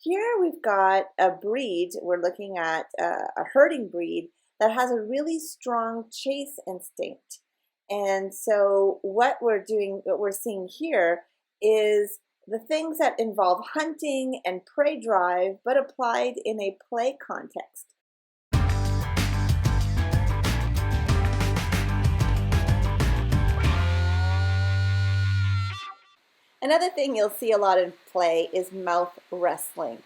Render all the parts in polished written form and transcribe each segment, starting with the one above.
Here we've got a breed, we're looking at a herding breed that has a really strong chase instinct. And so what we're seeing here is the things that involve hunting and prey drive, but applied in a play context. Another thing you'll see a lot in play is mouth wrestling.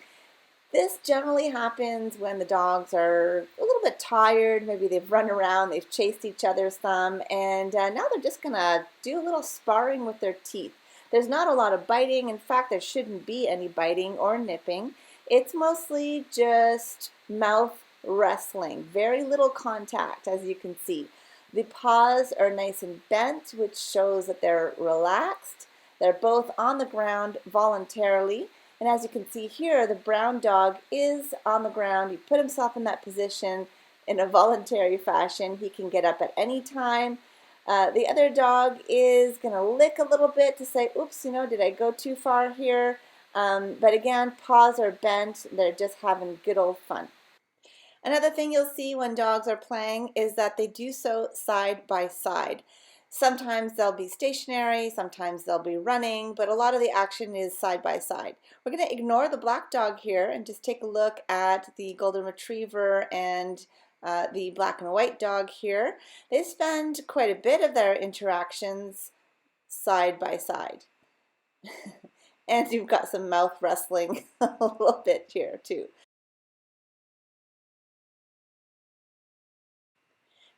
This generally happens when the dogs are a little bit tired. Maybe they've run around, they've chased each other some, and now they're just going to do a little sparring with their teeth. There's not a lot of biting. In fact, there shouldn't be any biting or nipping. It's mostly just mouth wrestling. Very little contact, as you can see. The paws are nice and bent, which shows that they're relaxed. They're both on the ground voluntarily. And as you can see here, the brown dog is on the ground. He put himself in that position in a voluntary fashion. He can get up at any time. The other dog is going to lick a little bit to say, oops, did I go too far here? But again, paws are bent. They're just having good old fun. Another thing you'll see when dogs are playing is that they do so side by side. Sometimes they'll be stationary, sometimes they'll be running, but a lot of the action is side by side. We're going to ignore the black dog here and just take a look at the golden retriever and the black and white dog here. They spend quite a bit of their interactions side by side. And you've got some mouth wrestling a little bit here too.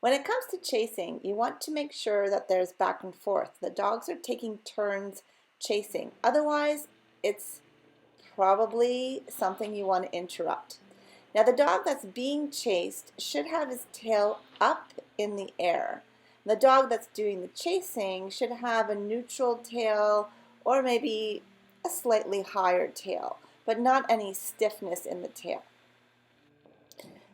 When it comes to chasing, you want to make sure that there's back and forth. The dogs are taking turns chasing. Otherwise, it's probably something you want to interrupt. Now, the dog that's being chased should have his tail up in the air. The dog that's doing the chasing should have a neutral tail or maybe a slightly higher tail, but not any stiffness in the tail.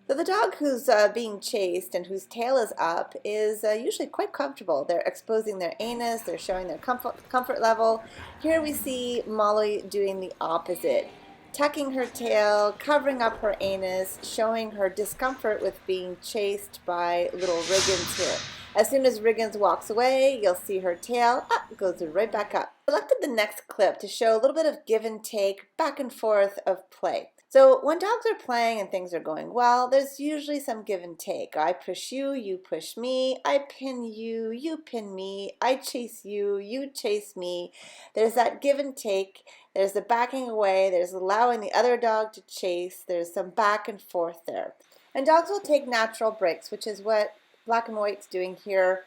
So the dog who's being chased and whose tail is up is usually quite comfortable. They're exposing their anus, they're showing their comfort level. Here we see Molly doing the opposite, tucking her tail, covering up her anus, showing her discomfort with being chased by little Riggins here. As soon as Riggins walks away, you'll see her tail goes right back up. I selected the next clip to show a little bit of give and take, back and forth of play. So when dogs are playing and things are going well, there's usually some give and take. I push you, you push me. I pin you, you pin me. I chase you, you chase me. There's that give and take. There's the backing away. There's allowing the other dog to chase. There's some back and forth there. And dogs will take natural breaks, which is what Black and White's doing here.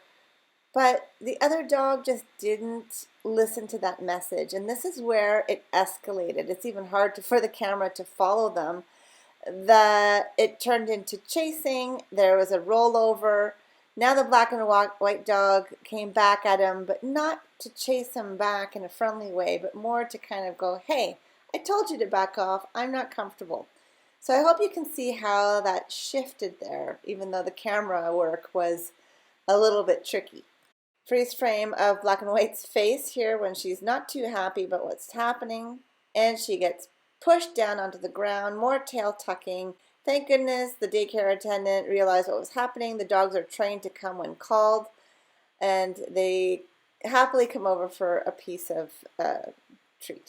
But the other dog just didn't listen to that message. And this is where it escalated. It's even hard for the camera to follow them. That it turned into chasing. There was a rollover. Now the black and white dog came back at him, but not to chase him back in a friendly way, but more to kind of go, hey, I told you to back off. I'm not comfortable. So I hope you can see how that shifted there, even though the camera work was a little bit tricky. Freeze frame of Black and White's face here when she's not too happy about what's happening. And she gets pushed down onto the ground, more tail tucking. Thank goodness the daycare attendant realized what was happening. The dogs are trained to come when called. And they happily come over for a piece of treat.